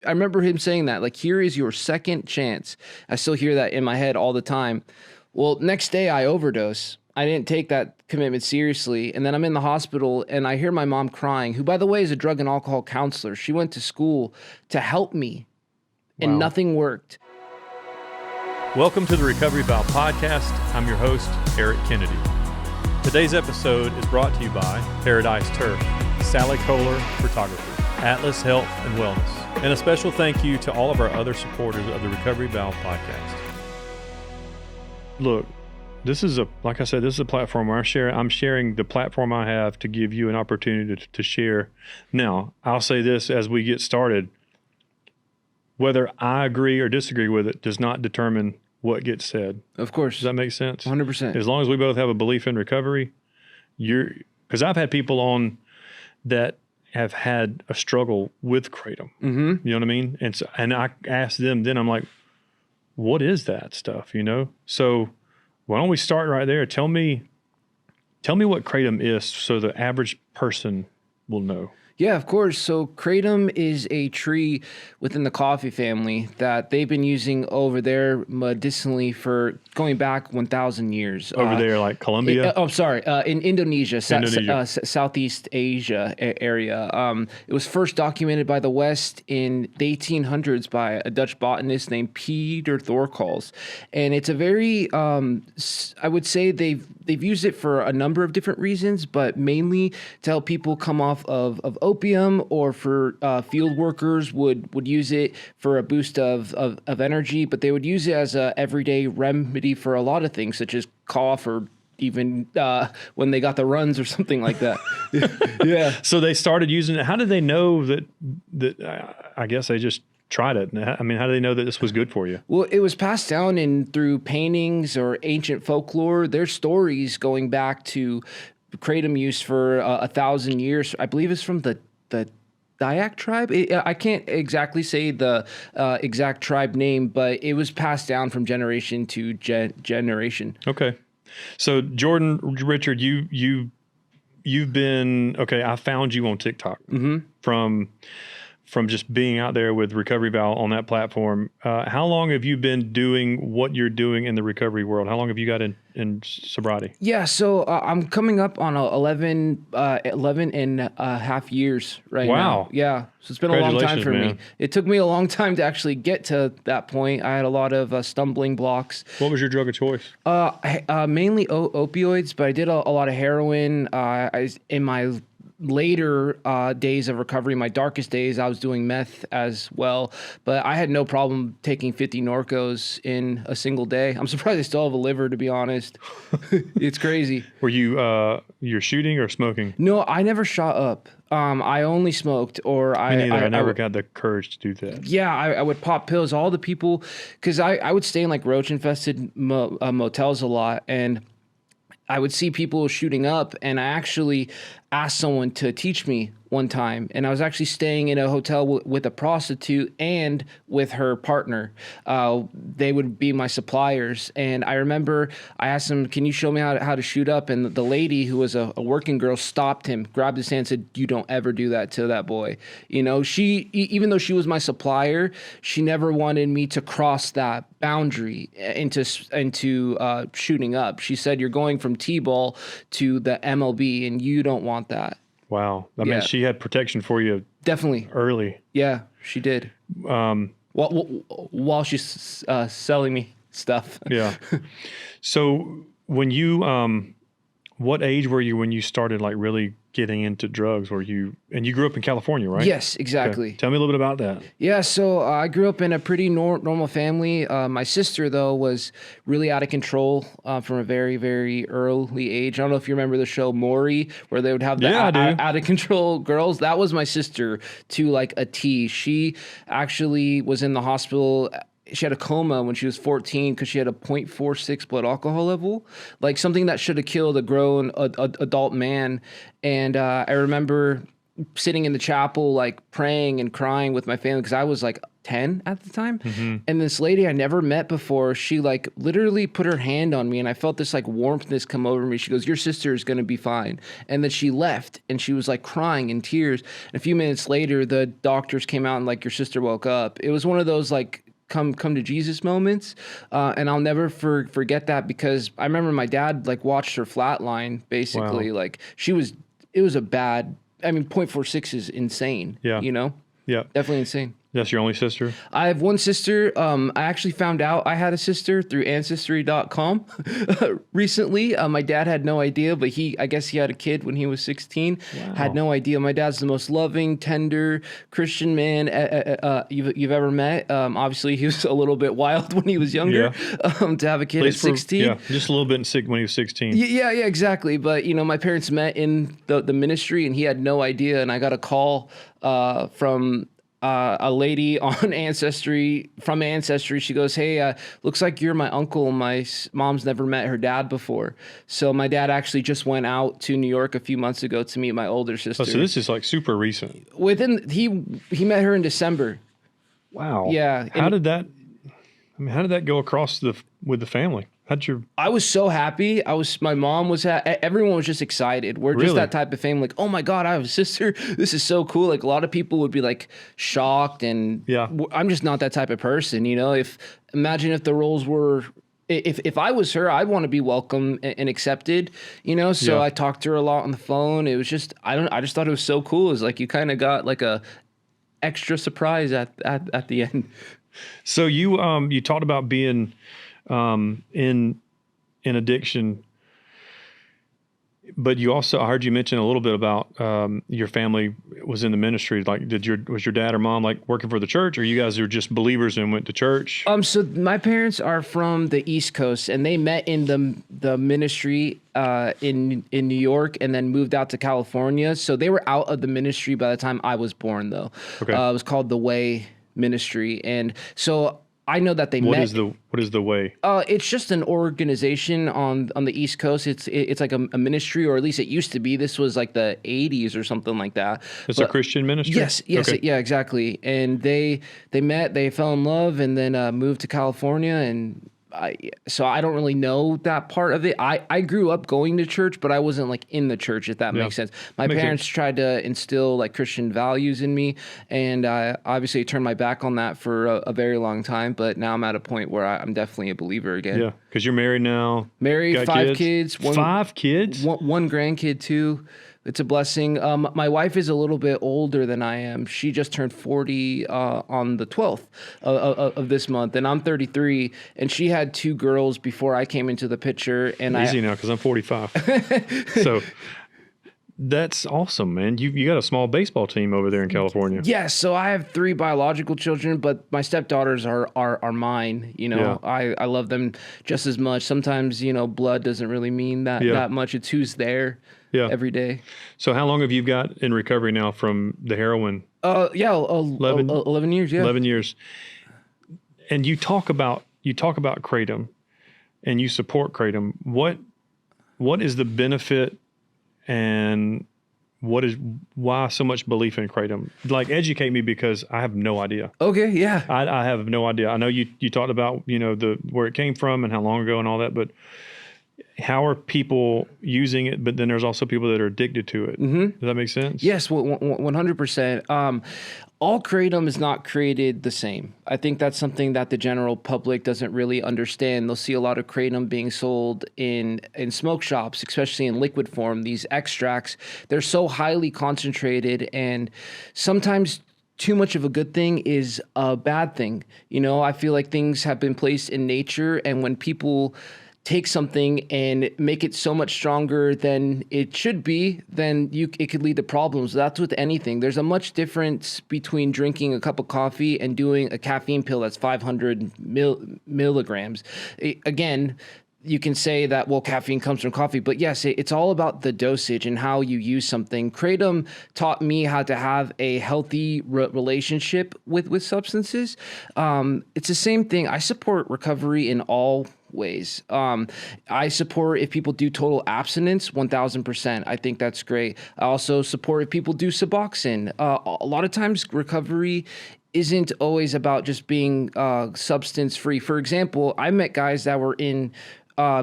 I remember him saying that, like, here is your second chance. I still hear that in my head all the time. Well, next day I overdose. I didn't take that commitment seriously. And then I'm in the hospital and I hear my mom crying, who, by the way, is a drug and alcohol counselor. She went to school to help me and nothing worked. Welcome to the Recovery Vow podcast. I'm your host, Eric Kennedy. Today's episode is brought to you by Paradise Turf, Sally Kohler Photography, Atlas Health and Wellness, and a special thank you to all of our other supporters of the Recovery Vow podcast. Look, this is a platform where I'm sharing the platform I have to give you an opportunity to share. Now, I'll say this as we get started. Whether I agree or disagree with it does not determine what gets said. Of course. Does that make sense? 100%. As long as we both have a belief in recovery, because I've had people on that have had a struggle with Kratom. Mm-hmm. You know what I mean? And I asked them, then I'm like, what is that stuff? So why don't we start right there? Tell me what Kratom is so the average person will know. Yeah, of course. So Kratom is a tree within the coffee family that they've been using over there medicinally for going back 1,000 years. Over there, like Colombia? In Indonesia. Southeast Asia area. It was first documented by the West in the 1800s by a Dutch botanist named Peter Thorkals. And it's a very, I would say they've used it for a number of different reasons, but mainly to help people come off of opium, or for field workers would use it for a boost of energy, but they would use it as a everyday remedy for a lot of things, such as cough, or even when they got the runs or something like that. Yeah. So they started using it. How did they know that I guess they just tried it. I mean, how do they know that this was good for you? Well, it was passed down through paintings or ancient folklore. There's stories going back to Kratom use for 1,000 years. I believe it's from the Dayak tribe. I can't exactly say the exact tribe name, but it was passed down from generation to generation. Okay. So Jordan, Richard, you've been, okay, I found you on TikTok from just being out there with Recovery Vow on that platform. How long have you been doing what you're doing in the recovery world? How long have you got in sobriety? Yeah, so I'm coming up on 11 and a half years right now. Yeah, so it's been a long time for me. It took me a long time to actually get to that point. I had a lot of stumbling blocks. What was your drug of choice? Mainly opioids, but I did a lot of heroin. In my later days of recovery, my darkest days, I was doing meth as well, but I had no problem taking 50 Norcos in a single day. I'm surprised I still have a liver, to be honest. It's crazy. Were you you're shooting or smoking? No, I never shot up. I only smoked, or Me neither. I never got the courage to do that. Yeah, I would pop pills. All the people, because I would stay in like roach-infested motels a lot, and I would see people shooting up, and I actually asked someone to teach me one time. And I was actually staying in a hotel with a prostitute and with her partner. They would be my suppliers. And I remember I asked him, can you show me how to shoot up? And the lady, who was a working girl, stopped him, grabbed his hand, and said, you don't ever do that to that boy. She, even though she was my supplier, she never wanted me to cross that boundary into shooting up. She said, you're going from T-ball to the MLB, and you don't want that. Wow. I mean, she had protection for you. Definitely. Early. Yeah, she did. While she's selling me stuff. Yeah. So when you, what age were you when you started like really getting into drugs? And you grew up in California, right? Yes, exactly. Okay. Tell me a little bit about that. Yeah, so I grew up in a pretty normal family. My sister, though, was really out of control from a very, very early age. I don't know if you remember the show Maury, where they would have the out of control girls. That was my sister to like a T. She actually was in the hospital. She had a coma when she was 14 because she had a 0.46 blood alcohol level, like something that should have killed a grown adult man. And I remember sitting in the chapel, like praying and crying with my family because I was like 10 at the time. And this lady I never met before, she like literally put her hand on me and I felt this like warmthness come over me. She goes, your sister is going to be fine. And then she left and she was like crying in tears. And a few minutes later, the doctors came out and like, your sister woke up. It was one of those like come to Jesus moments. And I'll never forget that because I remember my dad like watched her flatline basically. Like it was a bad, I mean, 0.46 is insane. Yeah. You know? Yeah. Definitely insane. That's your only sister? I have one sister. I actually found out I had a sister through Ancestry.com recently. My dad had no idea, but I guess he had a kid when he was 16. Wow. Had no idea. My dad's the most loving, tender Christian man you've ever met. Obviously, he was a little bit wild when he was younger. To have a kid at 16. Yeah, just a little bit when he was 16. Yeah, exactly. But, my parents met in the ministry, and he had no idea. And I got a call from a lady on Ancestry. She goes, hey, looks like you're my uncle. My mom's never met her dad before. So my dad actually just went out to New York a few months ago to meet my older sister. Oh, so this is like super recent. He met her in December. Wow. Yeah. How did that go across with the family? I was so happy. My mom was, everyone was just excited. We're just that type of family. Like, oh my God, I have a sister. This is so cool. Like a lot of people would be like shocked, and I'm just not that type of person. Imagine if the roles were, if I was her, I'd want to be welcome and accepted, So I talked to her a lot on the phone. It was just, I just thought it was so cool. It was like, you kind of got like a extra surprise at the end. So you talked about being, in addiction, but you also, I heard you mention a little bit about your family was in the ministry. Like, was your dad or mom like working for the church, or you guys are just believers and went to church? So my parents are from the East Coast, and they met in the ministry in New York, and then moved out to California. So they were out of the ministry by the time I was born, though. Okay. It was called the Way Ministry, and so I know that they met. What is the Way? It's just an organization on the East Coast. It's like a ministry, or at least it used to be. This was like the 80s or something like that. It's a Christian ministry? Yes, okay. Yeah, exactly. And they met, they fell in love, and then moved to California. And so I don't really know that part of it. I grew up going to church, but I wasn't like in the church, if that makes sense. My parents tried to instill like Christian values in me, and I obviously turned my back on that for a very long time. But now I'm at a point where I'm definitely a believer again. Yeah, because you're married now. Married, got 5 kids. 5 kids? One grandkid too. It's a blessing. My wife is a little bit older than I am. She just turned 40 on the 12th of this month, and I'm 33. And she had 2 girls before I came into the picture. And easy now, because I'm 45. So that's awesome, man. You got a small baseball team over there in California. Yes. So I have 3 biological children, but my stepdaughters are mine. I love them just as much. Sometimes blood doesn't really mean that much. It's who's there. Every day. So how long have you got in recovery now from the heroin? 11 years. Yeah, 11 years. And you talk about Kratom, and you support Kratom. What is the benefit, and why so much belief in Kratom? Like, educate me, because I have no idea. Okay, yeah. I have no idea. I know you talked about where it came from and how long ago and all that, but how are people using it? But then there's also people that are addicted to it. Mm-hmm. Does that make sense? Yes, 100%. All Kratom is not created the same. I think that's something that the general public doesn't really understand. They'll see a lot of Kratom being sold in smoke shops, especially in liquid form. These extracts, they're so highly concentrated, and sometimes too much of a good thing is a bad thing. I feel like things have been placed in nature, and when people take something and make it so much stronger than it should be, then it could lead to problems. That's with anything. There's a much difference between drinking a cup of coffee and doing a caffeine pill that's 500 milligrams. Again, you can say that, well, caffeine comes from coffee, but yes, it's all about the dosage and how you use something. Kratom taught me how to have a healthy relationship with substances. It's the same thing. I support recovery in all ways. I support if people do total abstinence, 1000%. I think that's great. I also support if people do Suboxone. A lot of times recovery isn't always about just being substance free. For example, I met guys that were in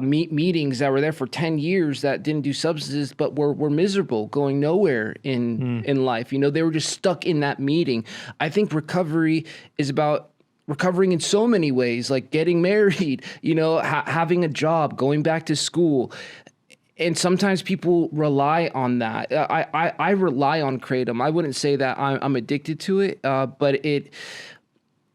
meetings that were there for 10 years that didn't do substances, but were miserable, going nowhere in life. You know, they were just stuck in that meeting. I think recovery is about recovering in so many ways, like getting married, you know, having a job, going back to school. And sometimes people rely on that. I rely on Kratom. I wouldn't say that I'm addicted to it, but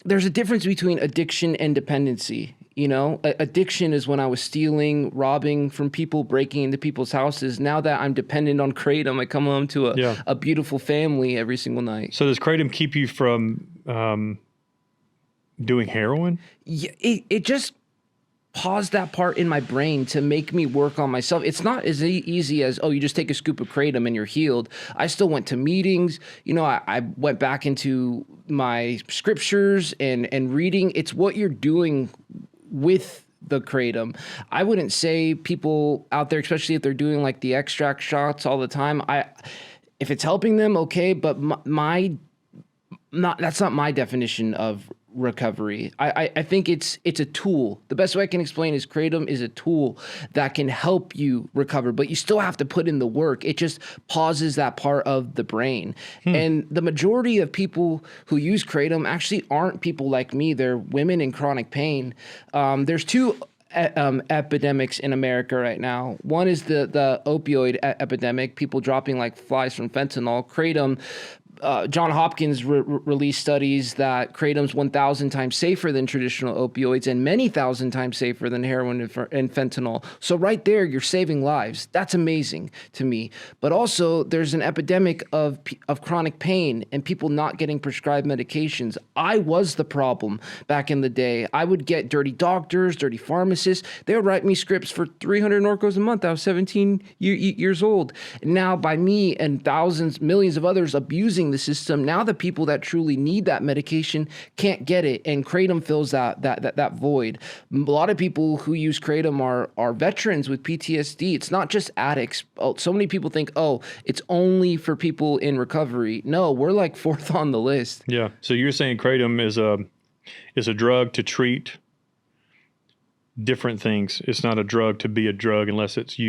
there's a difference between addiction and dependency. You know, addiction is when I was stealing, robbing from people, breaking into people's houses. Now that I'm dependent on Kratom, I come home to a beautiful family every single night. So does Kratom keep you from doing heroin? Yeah, it just paused that part in my brain to make me work on myself. It's not as easy as, oh, you just take a scoop of Kratom and you're healed. I still went to meetings. You know, I went back into my scriptures and reading. It's what you're doing with the Kratom. I wouldn't say people out there, especially if they're doing like the extract shots all the time, if it's helping them, okay, but that's not my definition of recovery. I think it's a tool. The best way I can explain is Kratom is a tool that can help you recover, but you still have to put in the work. It just pauses that part of the brain. And the majority of people who use Kratom actually aren't people like me. They're women in chronic pain. There's two epidemics in America right now. One is the opioid epidemic, people dropping like flies from fentanyl. Kratom, John Hopkins released studies that Kratom's 1,000 times safer than traditional opioids and many thousand times safer than heroin and fentanyl. So right there, you're saving lives. That's amazing to me. But also, there's an epidemic of chronic pain and people not getting prescribed medications. I was the problem back in the day. I would get dirty doctors, dirty pharmacists. They would write me scripts for 300 Norcos a month. I was 17 years old. And now by me and thousands, millions of others abusing the system, now the people that truly need that medication can't get it, and Kratom fills that void. A lot of people who use Kratom are veterans with PTSD. It's not just addicts. So many people think, oh, it's only for people in recovery. No, we're like fourth on the list. Yeah. So you're saying Kratom is a drug to treat different things. It's not a drug to be a drug unless it's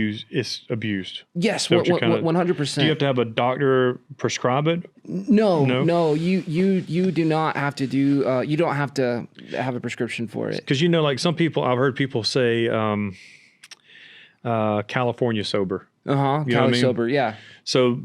abused. Yes, 100%. Do you have to have a doctor prescribe it? No. You do not have to do. You don't have to have a prescription for it. Because like some people, I've heard people say California sober. Cali sober. Yeah. So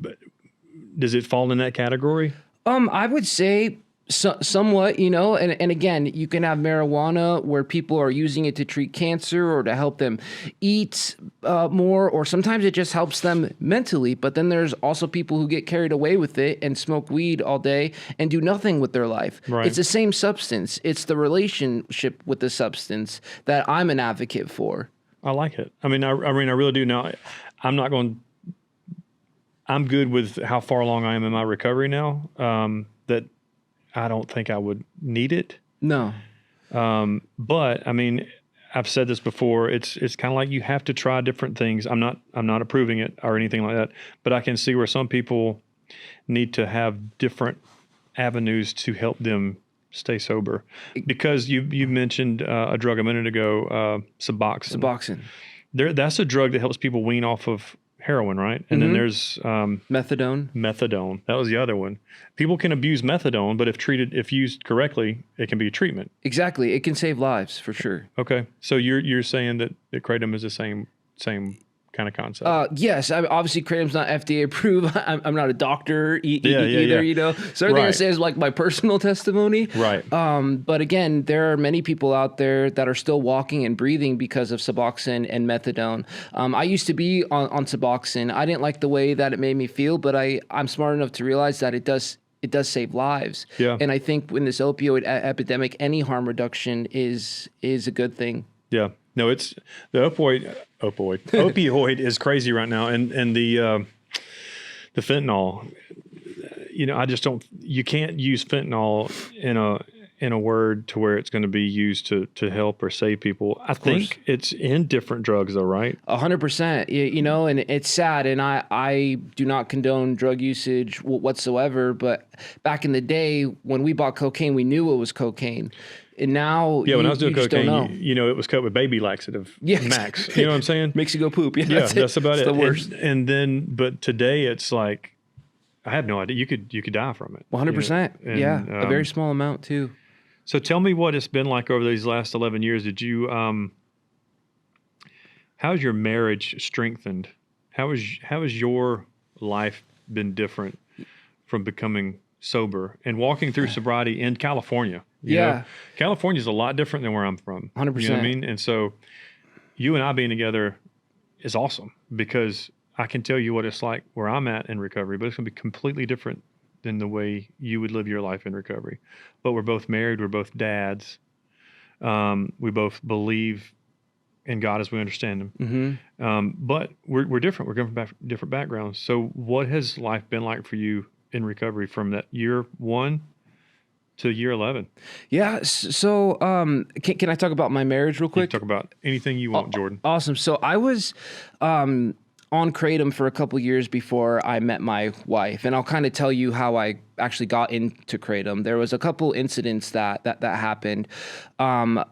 does it fall in that category? I would say. Somewhat, and again, you can have marijuana where people are using it to treat cancer or to help them eat more, or sometimes it just helps them mentally. But then there's also people who get carried away with it and smoke weed all day and do nothing with their life. Right. It's the same substance. It's the relationship with the substance that I'm an advocate for. I like it. I mean, I really do. Now, I'm good with how far along I am in my recovery now. That I don't think I would need it. No. But I mean, I've said this before. It's kind of like you have to try different things. I'm not approving it or anything like that, but I can see where some people need to have different avenues to help them stay sober. Because you mentioned a drug a minute ago, Suboxone. Suboxone. That's a drug that helps people wean off of heroin, right? And then there's methadone. Methadone. That was the other one. People can abuse methadone, but if used correctly, it can be a treatment. Exactly. It can save lives for sure. Okay. So you're saying that Kratom is the same kind of concept? Yes. Obviously, Kratom's not FDA approved. I'm not a doctor either, So everything I say is like my personal testimony. Right. But again, there are many people out there that are still walking and breathing because of Suboxone and methadone. I used to be on Suboxone. I didn't like the way that it made me feel, but I'm smart enough to realize that it does save lives. Yeah. And I think in this opioid epidemic, any harm reduction is a good thing. Yeah. No, it's the opioid is crazy right now, and the fentanyl. I just don't. You can't use fentanyl in a word to where it's going to be used to help or save people. I think it's in different drugs though, right? 100%. You know, and it's sad. And I do not condone drug usage whatsoever. But back in the day when we bought cocaine, we knew it was cocaine. And now, when I was doing cocaine, know. It was cut with baby laxative max. Exactly. You know what I'm saying? Makes you go poop. Yeah, that's about it. The worst. And then, but today it's like, I have no idea. You could die from it. 100%. Yeah, a very small amount too. So tell me what it's been like over these last 11 years. Did you, how's your marriage strengthened? How has your life been different from becoming sober and walking through sobriety in California? California is a lot different than where I'm from. 100%. You know what I mean? And so you and I being together is awesome because I can tell you what it's like where I'm at in recovery, but it's going to be completely different than the way you would live your life in recovery. But we're both married. We're both dads. We both believe in God as we understand Him. Mm-hmm. But we're different. We're coming from different backgrounds. So what has life been like for you in recovery from that year 1 to year 11? Yeah. So can I talk about my marriage real quick? You can talk about anything you want, Jordan. Awesome. So I was on Kratom for a couple years before I met my wife. And I'll kind of tell you how I actually got into Kratom. There was a couple incidents that happened. I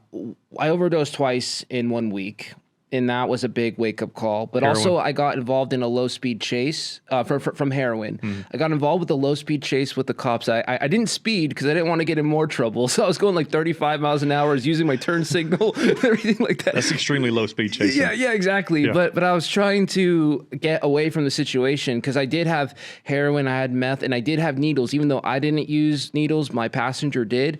overdosed twice in 1 week. And that was a big wake-up call. But Heroin. Also, I got involved in a low-speed chase from heroin. I got involved with a low-speed chase with the cops. I didn't speed because I didn't want to get in more trouble. So I was going like 35 miles an hour. I was using my turn signal, everything like that. That's extremely low-speed chasing. Yeah, exactly. Yeah. But I was trying to get away from the situation because I did have heroin, I had meth, and I did have needles. Even though I didn't use needles, my passenger did.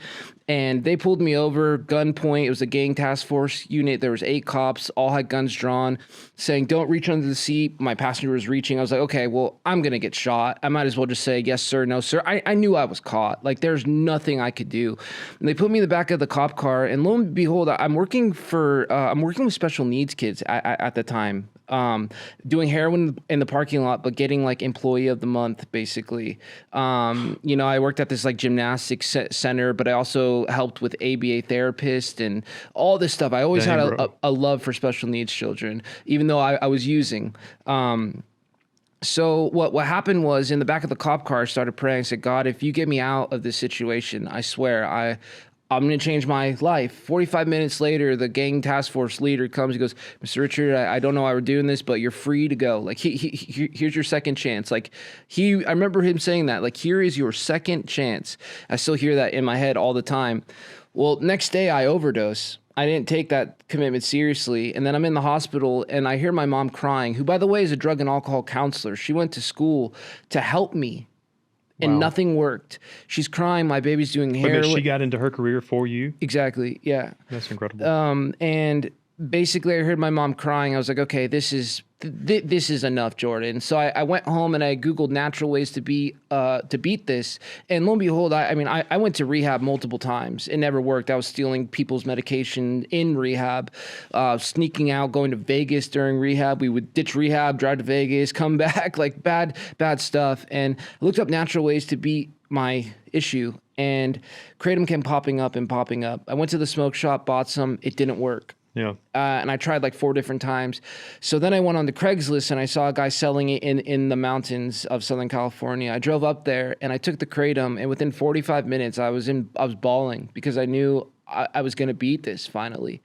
And they pulled me over, gunpoint. It was a gang task force unit. There was 8 cops, all had guns drawn, saying, don't reach under the seat. My passenger was reaching. I was like, okay, well, I'm going to get shot. I might as well just say, yes, sir, no, sir. I knew I was caught. Like, there's nothing I could do. And they put me in the back of the cop car. And lo and behold, I'm working with special needs kids at the time. Doing heroin in the parking lot, but getting like employee of the month, basically. I worked at this like gymnastics center, but I also helped with ABA therapist and all this stuff. I always had a love for special needs children, even though I was using. So what happened was in the back of the cop car, I started praying. I said, God, if you get me out of this situation, I swear I'm going to change my life. 45 minutes later, the gang task force leader comes. He goes, Mr. Richard, I don't know why we're doing this, but you're free to go. Like, here's your second chance. Like, I remember him saying that. Like, here is your second chance. I still hear that in my head all the time. Well, next day I overdose. I didn't take that commitment seriously. And then I'm in the hospital and I hear my mom crying, who, by the way, is a drug and alcohol counselor. She went to school to help me. And Wow. Nothing worked. She's crying. My baby's doing heroin. But she got into her career for you? Exactly. Yeah. That's incredible. And basically I heard my mom crying. I was like, okay, this is enough, Jordan. So I went home and I Googled natural ways to beat this. And lo and behold, I went to rehab multiple times. It never worked. I was stealing people's medication in rehab, sneaking out, going to Vegas during rehab. We would ditch rehab, drive to Vegas, come back, like bad stuff. And I looked up natural ways to beat my issue, and Kratom kept popping up. I went to the smoke shop, bought some. It didn't work. Yeah. And I tried like 4 different times. So then I went on the Craigslist and I saw a guy selling it in the mountains of Southern California. I drove up there and I took the Kratom, and within 45 minutes I was bawling because I knew I was going to beat this finally.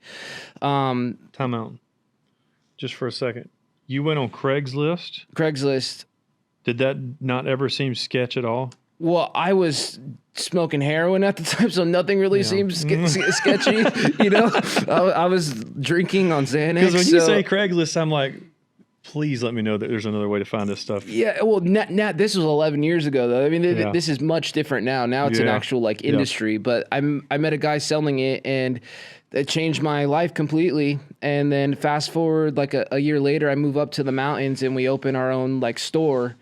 Time out. Just for a second. You went on Craigslist? Craigslist. Did that not ever seem sketch at all? Well, I was smoking heroin at the time, so nothing really seemed sketchy. I was drinking on Xanax. Because when you say Craigslist, I'm like, please let me know that there's another way to find this stuff. Yeah, well, this was 11 years ago, though. I mean, this is much different now. Now it's an actual like industry. But I met a guy selling it, and it changed my life completely. And then fast forward like a year later, I move up to the mountains and we open our own like store,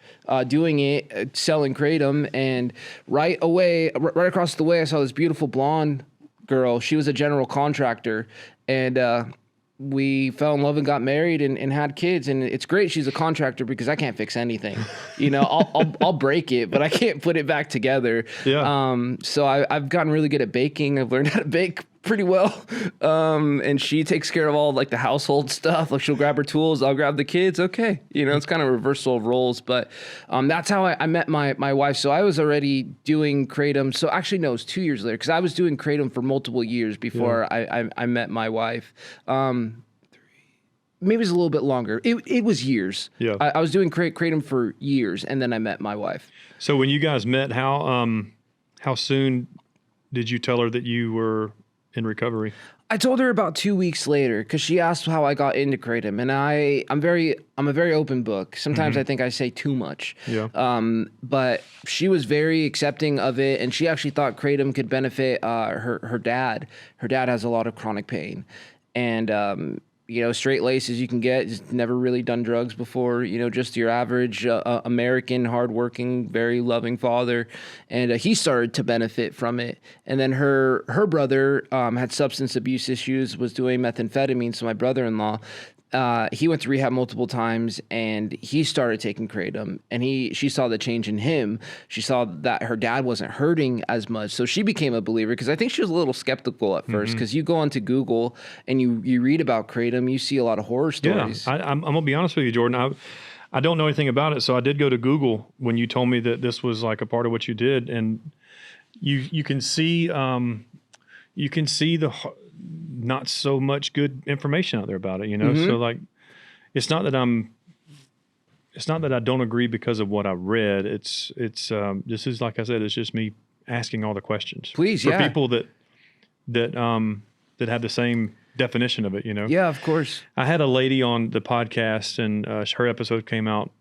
doing it, selling Kratom. And right across the way, I saw this beautiful blonde girl. She was a general contractor, and we fell in love and got married and had kids, and it's great. She's a contractor because I can't fix anything. I'll break it, but I can't put it back together. Yeah. So I've gotten really good at baking. I've learned how to bake pretty well. And she takes care of all like the household stuff. Like she'll grab her tools, I'll grab the kids. Okay. It's kind of a reversal of roles, but that's how I met my wife. So I was already doing Kratom. So actually, no, it was 2 years later because I was doing Kratom for multiple years before I met my wife. Maybe it was a little bit longer. It was years. Yeah. I was doing Kratom for years, and then I met my wife. So when you guys met, how soon did you tell her that you were in recovery? I told her about 2 weeks later because she asked how I got into Kratom, and I'm a very open book. Sometimes I think I say too much. Yeah. But she was very accepting of it, and she actually thought Kratom could benefit her dad. Her dad has a lot of chronic pain, and straight lace as you can get. He's never really done drugs before. Just your average American, hardworking, very loving father, and he started to benefit from it. And then her brother had substance abuse issues, was doing methamphetamine. So my brother-in-law, he went to rehab multiple times, and he started taking Kratom, and she saw the change in him. She saw that her dad wasn't hurting as much, so she became a believer, because I think she was a little skeptical at first, because you go onto Google and you read about Kratom, you see a lot of horror stories. Yeah, I'm going to be honest with you, Jordan. I don't know anything about it, so I did go to Google when you told me that this was like a part of what you did, and you can see the not so much good information out there about it, So like, it's not that I don't agree because of what I read. It's this is, like I said, it's just me asking all the questions. Please, for people that have the same definition of it, Yeah, of course. I had a lady on the podcast, and her episode came out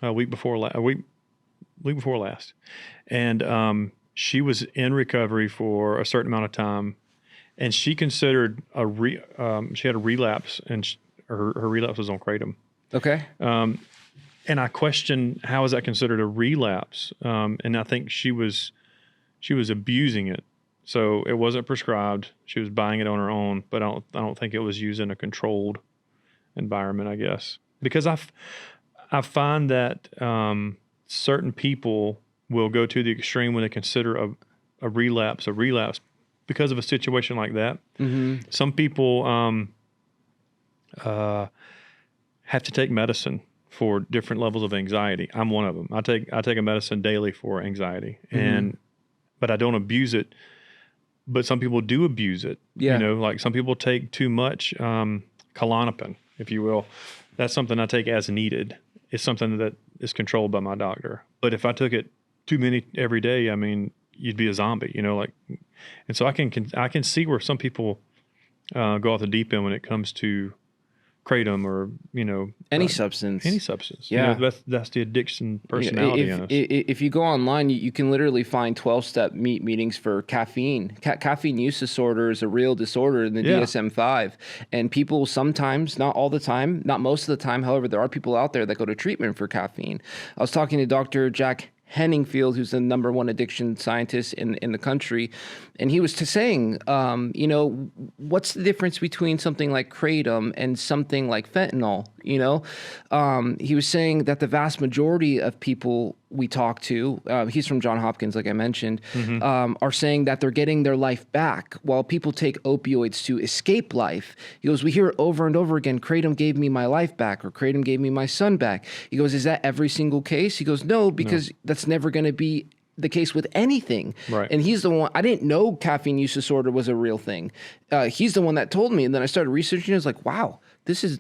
a week before last, and she was in recovery for a certain amount of time. And she considered she had a relapse, and her relapse was on Kratom. Okay. And I questioned, how is that considered a relapse? And I think she was abusing it. So it wasn't prescribed. She was buying it on her own, but I don't think it was used in a controlled environment, I guess. Because I find that certain people will go to the extreme when they consider a relapse because of a situation like that. Some people have to take medicine for different levels of anxiety. I'm one of them. I take a medicine daily for anxiety, but I don't abuse it. But some people do abuse it. Yeah. Like some people take too much Klonopin, if you will. That's something I take as needed. It's something that is controlled by my doctor. But if I took it too many every day, I mean, you'd be a zombie, and so I can see where some people go off the deep end when it comes to Kratom or any substance. Yeah, that's the addiction personality. If you go online, you can literally find 12-step meetings for caffeine. Caffeine use disorder is a real disorder in the DSM-5, and people sometimes, not all the time, not most of the time, however, there are people out there that go to treatment for caffeine. I was talking to Dr. Jack Henningfield, who's the #1 addiction scientist in the country, and he was saying, what's the difference between something like Kratom and something like fentanyl? He was saying that the vast majority of people we talk to, he's from Johns Hopkins, like I mentioned, are saying that they're getting their life back, while people take opioids to escape life. He goes, we hear it over and over again, Kratom gave me my life back, or Kratom gave me my son back. He goes, is that every single case? He goes, no, because that's never going to be the case with anything. Right. And he's the one, I didn't know caffeine use disorder was a real thing. He's the one that told me, and then I started researching, I was like, wow, this is,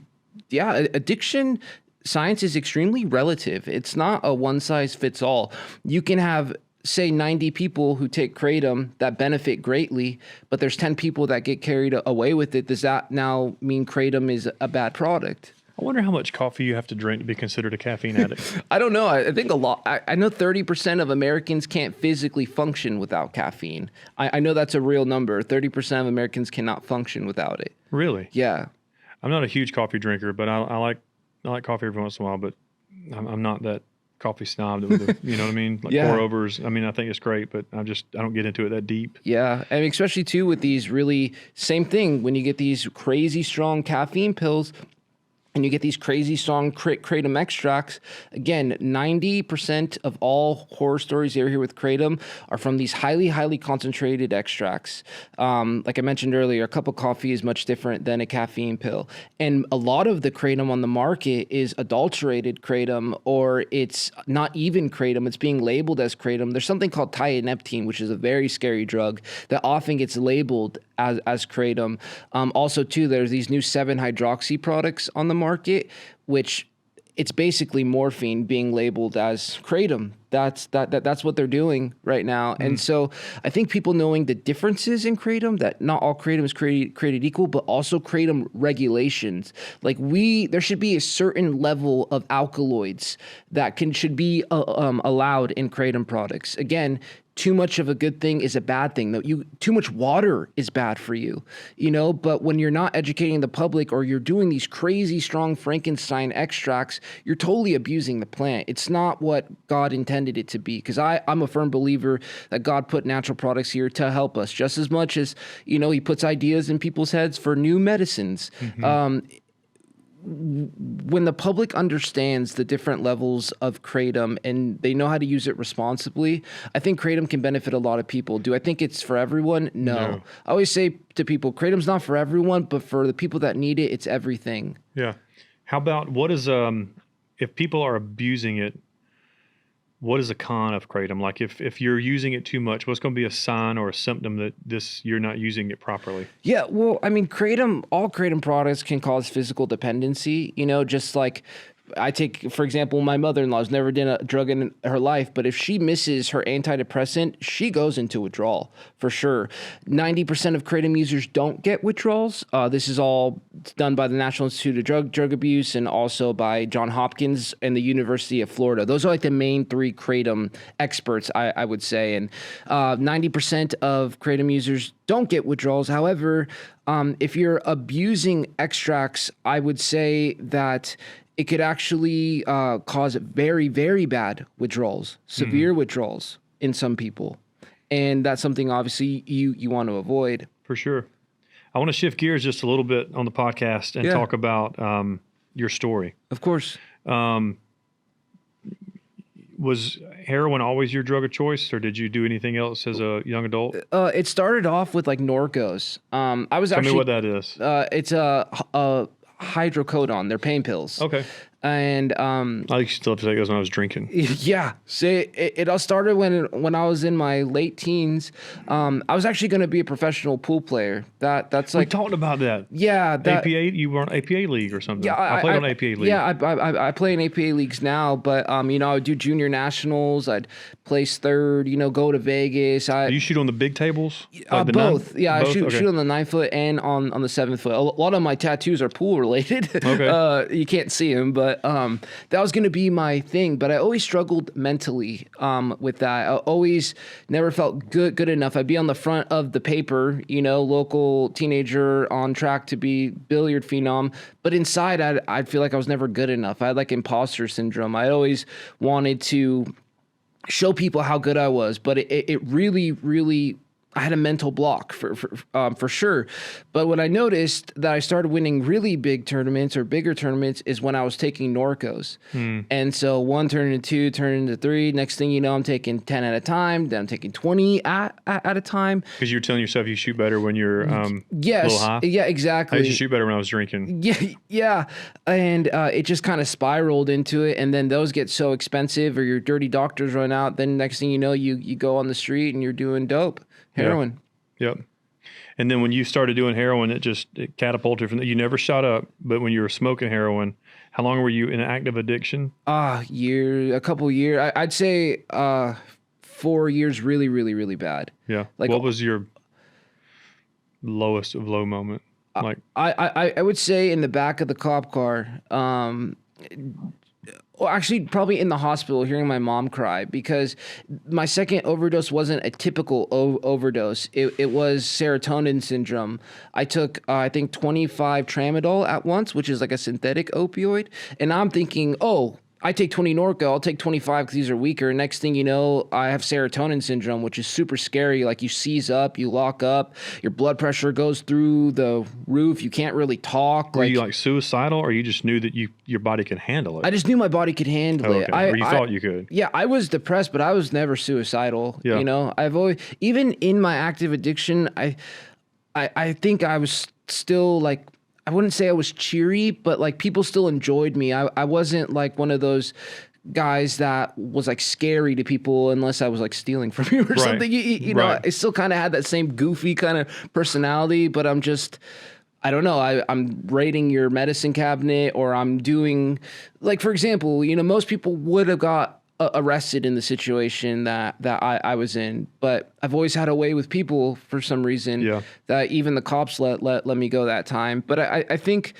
addiction science is extremely relative. It's not a one size fits all. You can have, say, 90 people who take Kratom that benefit greatly, but there's 10 people that get carried away with it. Does that now mean Kratom is a bad product? I wonder how much coffee you have to drink to be considered a caffeine addict. I don't know. I think a lot. I know 30% of Americans can't physically function without caffeine. I know that's a real number. 30% of Americans cannot function without it. Really? Yeah. I'm not a huge coffee drinker, but I like coffee every once in a while, but I'm not that coffee snob with the, you know what I mean? Like pour overs. I mean, I think it's great, but I don't get into it that deep. Yeah. I mean, especially too with these really same thing when you get these crazy strong caffeine pills and you get these crazy strong Kratom extracts. Again, 90% of all horror stories you ever hear with Kratom are from these highly, highly concentrated extracts. Like I mentioned earlier, a cup of coffee is much different than a caffeine pill. And a lot of the Kratom on the market is adulterated Kratom, or it's not even Kratom. It's being labeled as Kratom. There's something called tianeptine, which is a very scary drug that often gets labeled as Kratom. Also, too, there's these new 7-hydroxy products on the market, which it's basically morphine being labeled as Kratom. That's what they're doing right now. And so I think people knowing the differences in Kratom, that not all Kratom is created equal, but also Kratom regulations. Like there should be a certain level of alkaloids that should be allowed in Kratom products. Again, too much of a good thing is a bad thing. Too much water is bad for you, but when you're not educating the public or you're doing these crazy strong Frankenstein extracts, you're totally abusing the plant. It's not what God intended it to be, because I'm a firm believer that God put natural products here to help us just as much as, he puts ideas in people's heads for new medicines. When the public understands the different levels of Kratom and they know how to use it responsibly, I think Kratom can benefit a lot of people. Do I think it's for everyone? No. I always say to people, Kratom's not for everyone, but for the people that need it, it's everything. Yeah. How about if people are abusing it, what is a con of Kratom? Like if you're using it too much, what's going to be a sign or a symptom that you're not using it properly? Yeah, well, I mean, all Kratom products can cause physical dependency, just like I take, for example, my mother-in-law's never done a drug in her life, but if she misses her antidepressant, she goes into withdrawal for sure. 90% of Kratom users don't get withdrawals. This is all done by the National Institute of Drug Abuse and also by Johns Hopkins and the University of Florida. Those are like the main 3 Kratom experts, I would say. And 90% of Kratom users don't get withdrawals. However, if you're abusing extracts, I would say that it could actually cause very, very bad withdrawals, severe withdrawals in some people. And that's something obviously you want to avoid. For sure. I want to shift gears just a little bit on the podcast and talk about your story. Of course. Was heroin always your drug of choice, or did you do anything else as a young adult? It started off with like Norcos. Tell me what that is. It's a hydrocodone. They're pain pills. Okay. And I used to take those when I was drinking. Yeah. So it all started when I was in my late teens. I was actually going to be a professional pool player. That's like we talked about that. Yeah. APA. You were on APA league or something. Yeah. I played on APA league. Yeah. I play in APA leagues now, but I would do junior nationals. I'd place third. Go to Vegas. Do you shoot on the big tables? Like both. Yeah. Both? I shoot on the 9-foot and on the 7-foot. A lot of my tattoos are pool related. Okay. You can't see them, but that was going to be my thing. But I always struggled mentally with that. I always never felt good enough. I'd be on the front of the paper, local teenager on track to be billiard phenom. But inside, I'd feel like I was never good enough. I had like imposter syndrome. I always wanted to show people how good I was, but it really, really, I had a mental block for sure. But when I noticed that I started winning really big tournaments or bigger tournaments is when I was taking Norcos. And so 1 turned into 2, turned into 3. Next thing you know, I'm taking 10 at a time. Then I'm taking 20 at a time. Because you're telling yourself you shoot better when you're yes, a little high? Yeah, exactly. I used to shoot better when I was drinking. Yeah. And it just kind of spiraled into it. And then those get so expensive or your dirty doctors run out. Then next thing you know, you go on the street and you're doing dope. Heroin. Yep. And then when you started doing heroin, it catapulted from that. You never shot up, but when you were smoking heroin, how long were you in active addiction? A couple years. I'd say 4 years really, really, really bad. Yeah. Like, what was your lowest of low moment? Like I would say in the back of the cop car, well, actually, probably in the hospital, hearing my mom cry, because my second overdose wasn't a typical overdose. It was serotonin syndrome. I took, I think, 25 tramadol at once, which is like a synthetic opioid. And I'm thinking, oh, I take 20 Norco, I'll take 25 because these are weaker. Next thing you know, I have serotonin syndrome, which is super scary. Like you seize up, you lock up, your blood pressure goes through the roof. You can't really talk. Were you like suicidal, or you just knew that your body could handle it? I just knew my body could handle it. Or you thought you could. Yeah, I was depressed, but I was never suicidal. Yeah. You know, I've always, even in my active addiction, I think I was still like, I wouldn't say I was cheery, but like people still enjoyed me. I wasn't like one of those guys that was like scary to people unless I was like stealing from you or something. You know, I still kind of had that same goofy kind of personality, but I'm just, I don't know. I'm raiding your medicine cabinet, or I'm doing, like, for example, you know, most people would have got arrested in the situation that I was in, but I've always had a way with people for some reason that even the cops let me go that time. But I think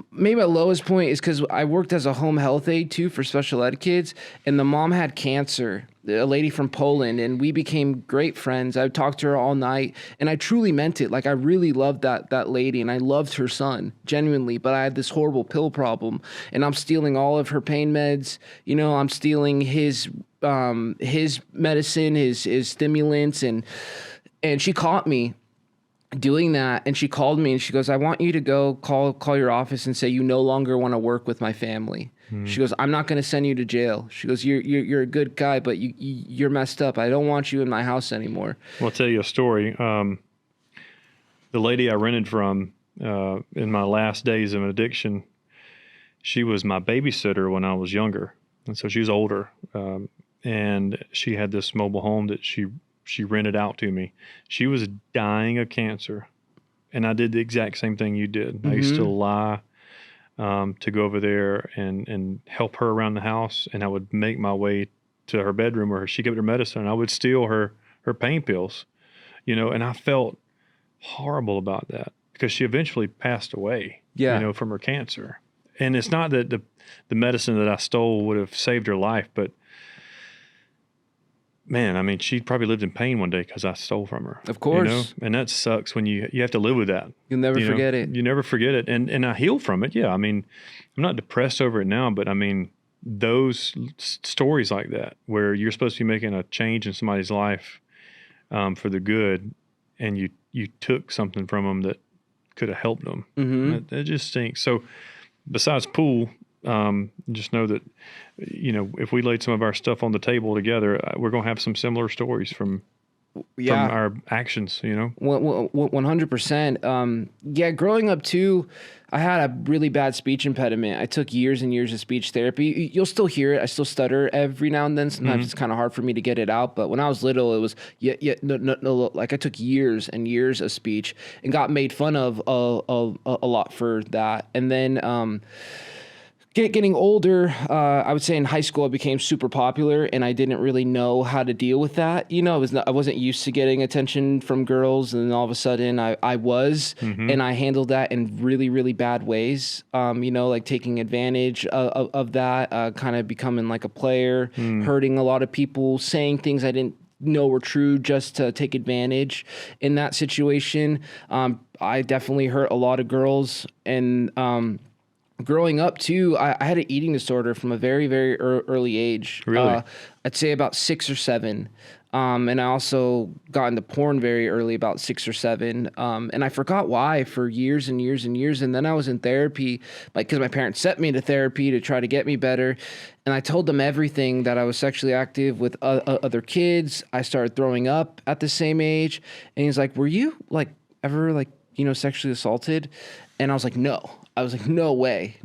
maybe my lowest point is because I worked as a home health aide too for special ed kids, and the mom had cancer, a lady from Poland, and we became great friends. I talked to her all night, and I truly meant it. Like, I really loved that lady, and I loved her son genuinely, but I had this horrible pill problem, and I'm stealing all of her pain meds. You know, I'm stealing his medicine, his stimulants, and she caught me doing that, and she called me and she goes, I want you to go call your office and say you no longer want to work with my family. She goes, I'm not going to send you to jail. She goes, you're a good guy, but you're messed up. I don't want you in my house anymore. Well, I'll tell you a story. The lady I rented from in my last days of addiction, she was my babysitter when I was younger, and so she was older, and she had this mobile home that she rented out to me. She was dying of cancer, and I did the exact same thing you did. I used to lie to go over there and help her around the house, and I would make my way to her bedroom where she kept her medicine, and I would steal her pain pills, you know, and I felt horrible about that because she eventually passed away, you know, from her cancer. And it's not that the medicine that I stole would have saved her life, but man, I mean, she probably lived in pain one day because I stole from her. Of course. You know? And that sucks when you have to live with that. You'll never forget it. You never forget it. And I healed from it. Yeah. I mean, I'm not depressed over it now, but I mean, those stories like that, where you're supposed to be making a change in somebody's life for the good, and you took something from them that could have helped them. That just stinks. So besides pool, just know that, you know, if we laid some of our stuff on the table together, we're going to have some similar stories from our actions, you know? 100%. Yeah, growing up too, I had a really bad speech impediment. I took years and years of speech therapy. You'll still hear it. I still stutter every now and then. Sometimes it's kind of hard for me to get it out. But when I was little, it was no. Like, I took years and years of speech and got made fun of a lot for that. And then getting older, I would say in high school I became super popular, and I didn't really know how to deal with that. You know, I wasn't used to getting attention from girls, and then all of a sudden I was, and I handled that in really, really bad ways. You know, like taking advantage of that, kind of becoming like a player, hurting a lot of people, saying things I didn't know were true just to take advantage in that situation. I definitely hurt a lot of girls, and growing up too, I had an eating disorder from a very, very early age. Really? I'd say about 6 or 7. And I also got into porn very early, about 6 or 7. And I forgot why for years and years and years. And then I was in therapy, like, because my parents sent me to therapy to try to get me better. And I told them everything, that I was sexually active with other kids. I started throwing up at the same age. And he's like, were you like ever like, you know, sexually assaulted? And I was like, no. I was like, no way.